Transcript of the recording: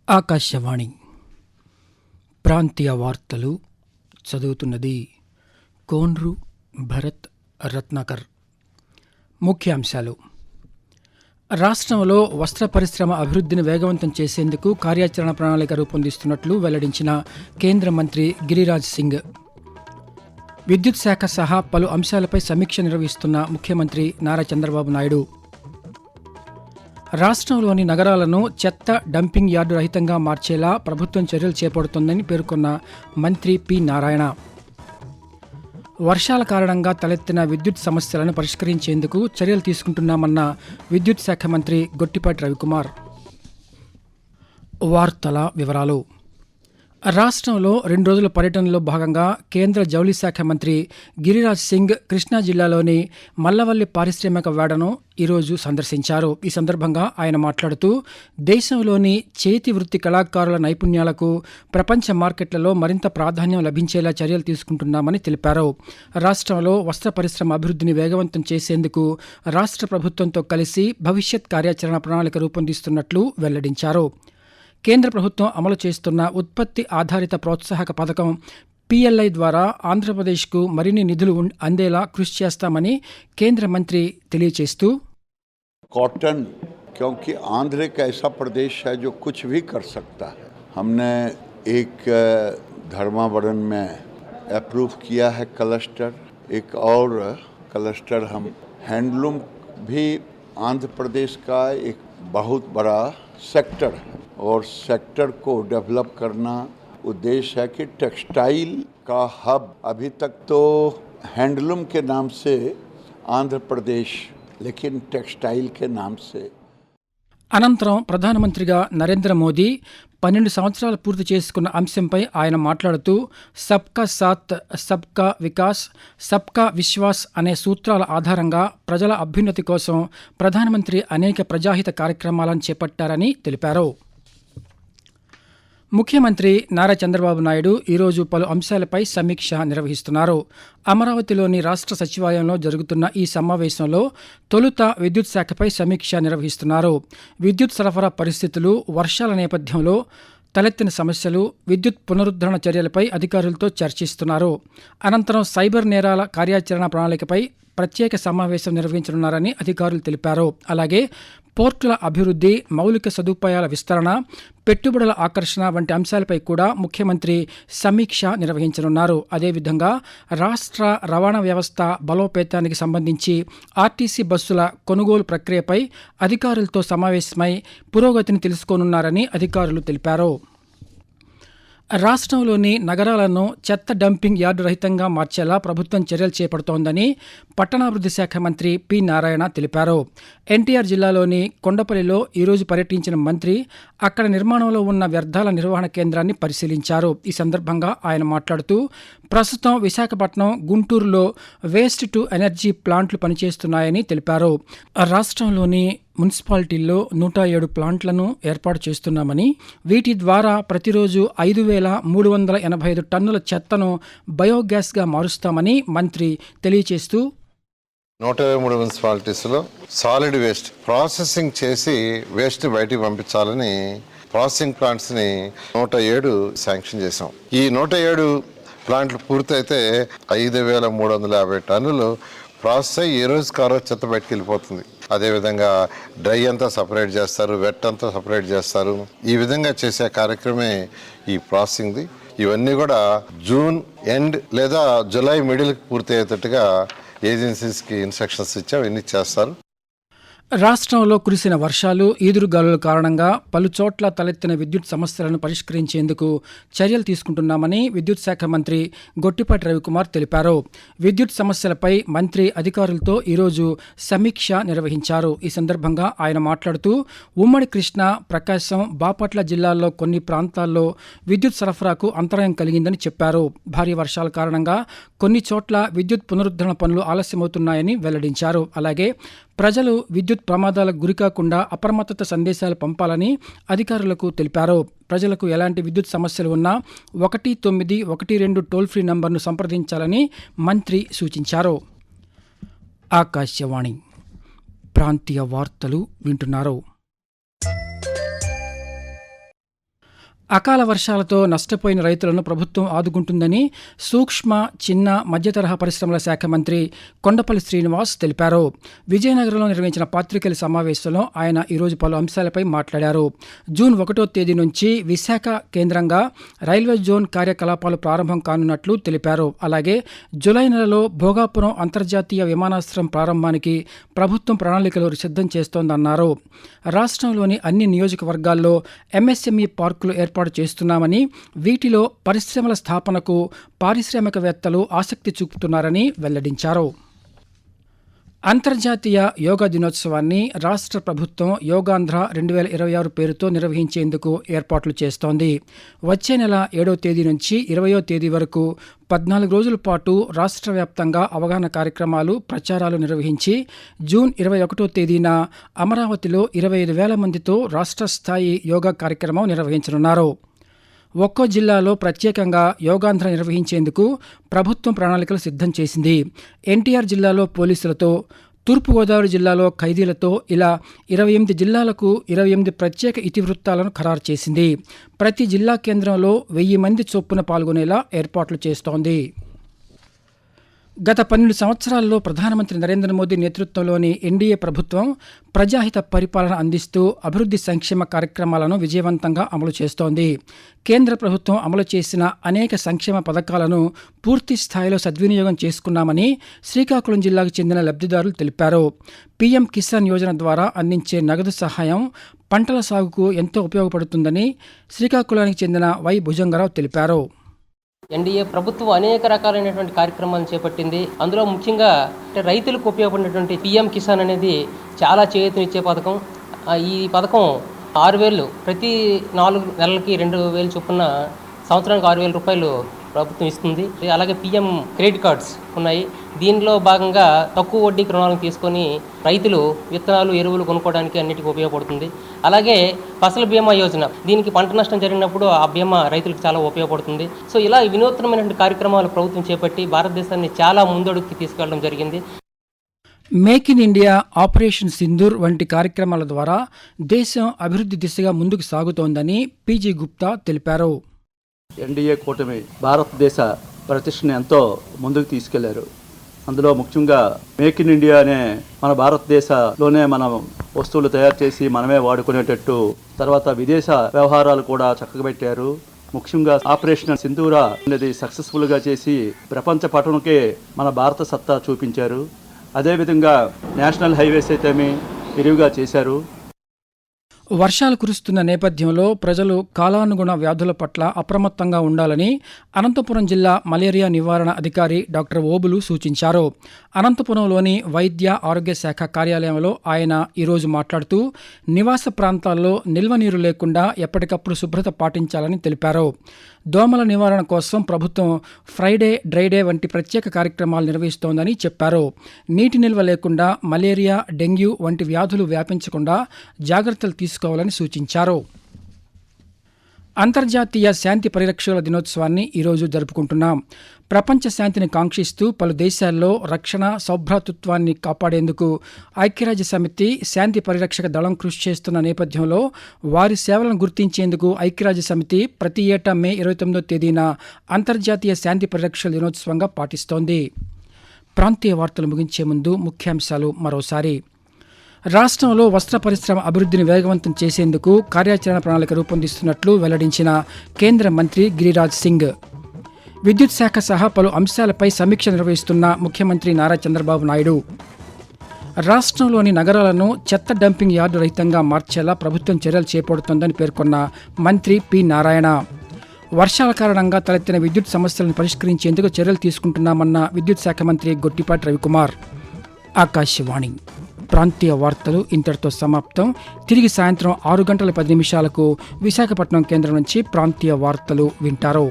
ఆకాశవాణి ప్రాంతీయ వార్తలు చదువుతున్నది కోన్రు భరత్ రత్నాకర్. ముఖ్యాంశాలు: రాష్ట్రంలో వస్త్ర పరిశ్రమ అభివృద్ధిని వేగవంతం చేసేందుకు కార్యాచరణ ప్రణాళిక రూపొందిస్తున్నట్లు వెల్లడించిన కేంద్ర మంత్రి గిరిరాజ్ సింగ్. విద్యుత్ శాఖ సహా పలు అంశాలపై సమీక్ష నిర్వహిస్తున్న ముఖ్యమంత్రి నారా చంద్రబాబు నాయుడు. రాష్ట్రంలోని నగరాలను చెత్త డంపింగ్ యార్డు రహితంగా మార్చేలా ప్రభుత్వం చర్యలు చేపడుతోందని పేర్కొన్న మంత్రి పి. నారాయణ. వర్షాల కారణంగా తలెత్తిన విద్యుత్ సమస్యలను పరిష్కరించేందుకు చర్యలు తీసుకుంటున్నామన్న విద్యుత్ శాఖ మంత్రి గొట్టిపాటి రవికుమార్. వార్తల వివరాలు. రాష్ట్రంలో 2 రోజుల పర్యటనలో భాగంగా కేంద్ర జౌళి శాఖ మంత్రి గిరిరాజ్ సింగ్ కృష్ణా జిల్లాలోని మల్లవల్లి పారిశ్రామిక వేడను ఈరోజు సందర్శించారు. ఈ సందర్భంగా ఆయన మాట్లాడుతూ దేశంలోని చేతి వృత్తి కళాకారుల నైపుణ్యాలకు ప్రపంచ మార్కెట్లలో మరింత ప్రాధాన్యం లభించేలా చర్యలు తీసుకుంటున్నామని తెలిపారు. రాష్ట్రంలో వస్త్ర పరిశ్రమ అభివృద్ధిని వేగవంతం చేసేందుకు రాష్ట్ర ప్రభుత్వంతో కలిసి భవిష్యత్ కార్యాచరణ ప్రణాళిక రూపొందిస్తున్నట్లు వెల్లడించారు. కేంద్ర ప్రభుత్వం అమలు చేస్తున్న ఉత్పత్తి ఆధారిత ప్రోత్సాహక పథకం PLI ద్వారా ఆంధ్రప్రదేశ్కు మరిన్ని నిధులు అందేలా కృషి చేస్తామని కేంద్ర మంత్రి తెలియజేస్తూ, कॉटन क्योंकि आंध्र एक ऐसा प्रदेश है जो कुछ भी कर सकता है. हमने एक धर्मावरण में अप्रूव किया है क्लस्टर, एक और क्लस्टर हम हैंडलूम भी आंध्र प्रदेश का एक बहुत बड़ा सेक्टर है और सेक्टर को डेवलप करना उद्देश्य है कि टेक्सटाइल का हब. अभी तक तो हैंडलूम के नाम से आंध्र प्रदेश, लेकिन टेक्सटाइल के नाम से. అనంతరం ప్రధానమంత్రిగా నరేంద్ర మోదీ 12 సంవత్సరాలు పూర్తి చేసుకున్న అంశంపై ఆయన మాట్లాడుతూ సబ్కా సాత్ సబ్కా వికాస్ సబ్కా విశ్వాస్ అనే సూత్రాల ఆధారంగా ప్రజల అభ్యున్నతి కోసం ప్రధానమంత్రి అనేక ప్రజాహిత కార్యక్రమాలను చేపట్టారని తెలిపారు. ముఖ్యమంత్రి నారా చంద్రబాబు నాయుడు ఈరోజు పలు అంశాలపై సమీక్ష నిర్వహిస్తున్నారు. అమరావతిలోని రాష్ట్ర సచివాలయంలో జరుగుతున్న ఈ సమావేశంలో తొలుత విద్యుత్ శాఖపై సమీక్ష నిర్వహిస్తున్నారు. విద్యుత్ సరఫరా పరిస్థితులు, వర్షాల నేపథ్యంలో తలెత్తిన సమస్యలు, విద్యుత్ పునరుద్ధరణ చర్యలపై అధికారులతో చర్చిస్తున్నారు. అనంతరం సైబర్ నేరాల కార్యాచరణ ప్రణాళికపై ప్రత్యేక సమావేశం నిర్వహించనున్నారని అధికారులు తెలిపారు. అలాగే పోర్టుల అభివృద్ధి, మౌలిక సదుపాయాల విస్తరణ, పెట్టుబడుల ఆకర్షణ వంటి అంశాలపై కూడా ముఖ్యమంత్రి సమీక్ష నిర్వహించనున్నారు. అదేవిధంగా రాష్ట్ర రవాణా వ్యవస్థ బలోపేతానికి సంబంధించి ఆర్టీసీ బస్సుల కొనుగోలు ప్రక్రియపై అధికారులతో సమావేశమై పురోగతిని తెలుసుకోనున్నారని అధికారులు తెలిపారు. రాష్ట్రంలోని నగరాలను చెత్త డంపింగ్ యార్డు రహితంగా మార్చేలా ప్రభుత్వం చర్యలు చేపడుతోందని పట్టణాభివృద్ధి శాఖ మంత్రి పి. నారాయణ తెలిపారు. ఎన్టీఆర్ జిల్లాలోని కొండపల్లిలో ఈరోజు పర్యటించిన మంత్రి అక్కడ నిర్మాణంలో ఉన్న వ్యర్థాల నిర్వహణ కేంద్రాన్ని పరిశీలించారు. ఈ సందర్భంగా ఆయన మాట్లాడుతూ ప్రస్తుతం విశాఖపట్నం, గుంటూరులో వేస్ట్ టు ఎనర్జీ ప్లాంట్లు పనిచేస్తున్నాయని తెలిపారు. రాష్ట్రంలోని మున్సిపాలిటీల్లో 107 ప్లాంట్లను ఏర్పాటు చేస్తున్నామని, వీటి ద్వారా ప్రతిరోజు 5,385 టన్నుల చెత్తను బయోగ్యాస్గా మారుస్తామని మంత్రి తెలియజేస్తూ, 123 మున్సిపాలిటీస్లో సాలిడ్ వేస్ట్ ప్రాసెసింగ్ చేసి వేస్ట్ బయటికి పంపించాలని ప్రాసెసింగ్ ప్లాంట్స్ని 107 శాంక్షన్ చేసాం. ఈ 107 ప్లాంట్లు పూర్తయితే 5,350 టన్నులు ప్రాసెస్ అయ్యి ఏ రోజు కారో చెత్త బయటకు వెళ్ళిపోతుంది. అదేవిధంగా డ్రై అంతా సపరేట్ చేస్తారు, వెట్ అంతా సపరేట్ చేస్తారు. ఈ విధంగా చేసే కార్యక్రమే ఈ ప్రాసెసింగ్ది. ఇవన్నీ కూడా జూన్ ఎండ్ లేదా జూలై మిడిల్కి పూర్తి అయ్యేటట్టుగా ఏజెన్సీస్కి ఇన్స్ట్రక్షన్స్ ఇచ్చాం. ఇవన్నీ చేస్తారు. రాష్ట్రంలో కురిసిన వర్షాలు, ఈదురుగాలుల కారణంగా పలు చోట్ల తలెత్తిన విద్యుత్ సమస్యలను పరిష్కరించేందుకు చర్యలు తీసుకుంటున్నామని విద్యుత్ శాఖ మంత్రి గొట్టిపాటి రవికుమార్ తెలిపారు. విద్యుత్ సమస్యలపై మంత్రి అధికారులతో ఈరోజు సమీక్ష నిర్వహించారు. ఈ సందర్భంగా ఆయన మాట్లాడుతూ ఉమ్మడి కృష్ణా, ప్రకాశం, బాపట్ల జిల్లాల్లో కొన్ని ప్రాంతాల్లో విద్యుత్ సరఫరాకు అంతరాయం కలిగిందని చెప్పారు. భారీ వర్షాల కారణంగా కొన్ని చోట్ల విద్యుత్ పునరుద్ధరణ పనులు ఆలస్యమవుతున్నాయని వెల్లడించారు. అలాగే ప్రజలు విద్యుత్ ప్రమాదాలకు గురికాకుండా అప్రమత్తత సందేశాలు పంపాలని అధికారులకు తెలిపారు. ప్రజలకు ఎలాంటి విద్యుత్ సమస్యలు ఉన్నా 1912 టోల్ ఫ్రీ నంబర్ను సంప్రదించాలని మంత్రి సూచించారు. ఆకాశవాణి ప్రాంతీయ వార్తలు వింటున్నారు. అకాల వర్షాలతో నష్టపోయిన రైతులను ప్రభుత్వం ఆదుకుంటుందని సూక్ష్మ, చిన్న, మధ్యతరహా పరిశ్రమల శాఖ మంత్రి కొండపల్లి శ్రీనివాస్ తెలిపారు. విజయనగరంలో నిర్వహించిన పాత్రికేయుల సమావేశంలో ఆయన ఈరోజు పలు అంశాలపై మాట్లాడారు. జూన్ 1వ తేదీ నుంచి విశాఖ కేంద్రంగా రైల్వే జోన్ కార్యకలాపాలు ప్రారంభం కానున్నట్లు తెలిపారు. అలాగే జూలై నెలలో భోగాపురం అంతర్జాతీయ విమానాశ్రయం ప్రారంభానికి ప్రభుత్వం ప్రణాళికలు సిద్ధం చేస్తోందన్నారు. రాష్ట్రంలోని అన్ని నియోజకవర్గాల్లో ఎంఎస్ఎంఈ పార్కులు ఏర్పాటు చేస్తున్నామని, వీటిలో పరిశ్రమల స్థాపనకు పారిశ్రామికవేత్తలు ఆసక్తి చూపుతున్నారని వెల్లడించారు. అంతర్జాతీయ యోగా దినోత్సవాన్ని రాష్ట్ర ప్రభుత్వం యోగాంధ్ర 2026 పేరుతో నిర్వహించేందుకు ఏర్పాట్లు చేస్తోంది. వచ్చే నెల 7వ తేదీ నుంచి 20వ తేదీ వరకు 14 రోజుల పాటు రాష్ట్ర వ్యాప్తంగా అవగాహన కార్యక్రమాలు, ప్రచారాలు నిర్వహించి జూన్ 21వ తేదీన అమరావతిలో 25,000 మందితో రాష్ట్ర స్థాయి యోగా కార్యక్రమం నిర్వహించనున్నారు. ఒక్కో జిల్లాలో ప్రత్యేకంగా యోగాంధ్ర నిర్వహించేందుకు ప్రభుత్వం ప్రణాళికలు సిద్ధం చేసింది. ఎన్టీఆర్ జిల్లాలో పోలీసులతో, తూర్పుగోదావరి జిల్లాలో ఖైదీలతో ఇలా 28 జిల్లాలకు 28 ప్రత్యేక ఇతివృత్తాలను ఖరారు చేసింది. ప్రతి జిల్లా కేంద్రంలో 1000 మంది చొప్పున పాల్గొనేలా ఏర్పాట్లు చేస్తోంది. గత 12 సంవత్సరాల్లో ప్రధానమంత్రి నరేంద్ర మోదీ నేతృత్వంలోని ఎన్డీఏ ప్రభుత్వం ప్రజాహిత పరిపాలన అందిస్తూ అభివృద్ధి సంక్షేమ కార్యక్రమాలను విజయవంతంగా అమలు చేస్తోంది. కేంద్ర ప్రభుత్వం అమలు చేసిన అనేక సంక్షేమ పథకాలను పూర్తి స్థాయిలో సద్వినియోగం చేసుకున్నామని శ్రీకాకుళం జిల్లాకు చెందిన లబ్ధిదారులు తెలిపారు. పీఎం కిసాన్ యోజన ద్వారా అందించే నగదు సహాయం పంటల సాగుకు ఎంతో ఉపయోగపడుతుందని శ్రీకాకుళానికి చెందిన వై భుజంగరావు తెలిపారు. ఎన్డీఏ ప్రభుత్వం అనేక రకాలైనటువంటి కార్యక్రమాలను చేపట్టింది. అందులో ముఖ్యంగా రైతులకు ఉపయోగపడినటువంటి పీఎం కిసాన్ అనేది చాలా చేయూతనిచ్చే పథకం. ఈ పథకం 6,000 ప్రతి 4 నెలలకి 2,000 చొప్పున సంవత్సరానికి 6,000 రూపాయలు ప్రభుత్వం ఇస్తుంది. అలాగే పీఎం క్రెడిట్ కార్డ్స్ ఉన్నాయి. దీనిలో భాగంగా తక్కువ వడ్డీకి రుణాలను తీసుకొని రైతులు విత్తనాలు, ఎరువులు కొనుక్కోవడానికి అన్నిటికీ ఉపయోగపడుతుంది. అలాగే ఫసల్ బీమా యోజన, దీనికి పంట నష్టం జరిగినప్పుడు ఆ బీమా రైతులకు చాలా ఉపయోగపడుతుంది. సో ఇలా వినూత్నమైనటువంటి కార్యక్రమాలు ప్రభుత్వం చేపట్టి భారతదేశాన్ని చాలా ముందడుగుకి తీసుకెళ్లడం జరిగింది. Make in India, operation Sindoor వంటి కార్యక్రమాల ద్వారా దేశం అభివృద్ధి దిశగా ముందుకు సాగుతోందని పీజీ గుప్తా తెలిపారు. ఎన్డీఏ కూటమి భారతదేశ ప్రతిష్టని ఎంతో ముందుకు తీసుకెళ్లారు. అందులో ముఖ్యంగా మేక్ ఇన్ ఇండియా అనే మన భారతదేశంలోనే మనం వస్తువులు తయారు చేసి మనమే వాడుకునేటట్టు, తర్వాత విదేశ వ్యవహారాలు కూడా చక్కబెట్టారు. ముఖ్యంగా ఆపరేషన్ సింధూర అనేది సక్సెస్ఫుల్గా చేసి ప్రపంచ పటంకే మన భారత సత్తా చూపించారు. అదేవిధంగా నేషనల్ హైవేస్ అయితేమి విరివిగా చేశారు. వర్షాలు కురుస్తున్న నేపథ్యంలో ప్రజలు కాలానుగుణ వ్యాధుల పట్ల అప్రమత్తంగా ఉండాలని అనంతపురం జిల్లా మలేరియా నివారణ అధికారి డాక్టర్ ఓబులు సూచించారు. అనంతపురంలోని వైద్య ఆరోగ్య శాఖ కార్యాలయంలో ఆయన ఈరోజు మాట్లాడుతూ నివాస ప్రాంతాల్లో నిల్వ నీరు లేకుండా ఎప్పటికప్పుడు శుభ్రత పాటించాలని తెలిపారు. దోమల నివారణ కోసం ప్రభుత్వం ఫ్రైడే, డ్రైడే వంటి ప్రత్యేక కార్యక్రమాలు నిర్వహిస్తోందని చెప్పారు. నీటి నిల్వ లేకుండా మలేరియా, డెంగ్యూ వంటి వ్యాధులు వ్యాపించకుండా జాగ్రత్తలు తీసుకోవాలని సూచించారు. అంతర్జాతీయ శాంతి పరిరక్షకుల దినోత్సవాన్ని ఈరోజు జరుపుకుంటున్నాం. ప్రపంచ శాంతిని కాంక్షిస్తూ పలు దేశాల్లో రక్షణ, సౌభ్రాతృత్వాన్ని కాపాడేందుకు ఐక్యరాజ్య సమితి శాంతి పరిరక్షక దళం కృషి చేస్తున్న నేపథ్యంలో వారి సేవలను గుర్తించేందుకు ఐక్యరాజ్య సమితి ప్రతి ఏటా మే 29వ తేదీన అంతర్జాతీయ శాంతి పరిరక్షకుల దినోత్సవంగా పాటిస్తోంది. ప్రాంతీయ వార్తలు ముగించే ముందు ముఖ్యాంశాలు మరోసారి. రాష్ట్రంలో వస్త్ర పరిశ్రమ అభివృద్ధిని వేగవంతం చేసేందుకు కార్యాచరణ ప్రణాళిక రూపొందిస్తున్నట్లు వెల్లడించిన కేంద్ర మంత్రి గిరిరాజ్ సింగ్. విద్యుత్ శాఖ సహా పలు అంశాలపై సమీక్ష నిర్వహిస్తున్న ముఖ్యమంత్రి నారా చంద్రబాబు నాయుడు. రాష్ట్రంలోని నగరాలను చెత్త డంపింగ్ యార్డు రహితంగా మార్చేలా ప్రభుత్వం చర్యలు చేపడుతోందని పేర్కొన్న మంత్రి పి నారాయణ. వర్షాల కారణంగా తలెత్తిన విద్యుత్ సమస్యలను పరిష్కరించేందుకు చర్యలు తీసుకుంటున్నామన్న విద్యుత్ శాఖ మంత్రి గొట్టిపాటి రవికుమార్. ఆకాశవాణి ప్రాంతీయ వార్తలు ఇంతటితో సమాప్తం. తిరిగి సాయంత్రం 6 గంటల 10 నిమిషాలకు విశాఖపట్నం కేంద్రం నుంచి ప్రాంతీయ వార్తలు వింటారు.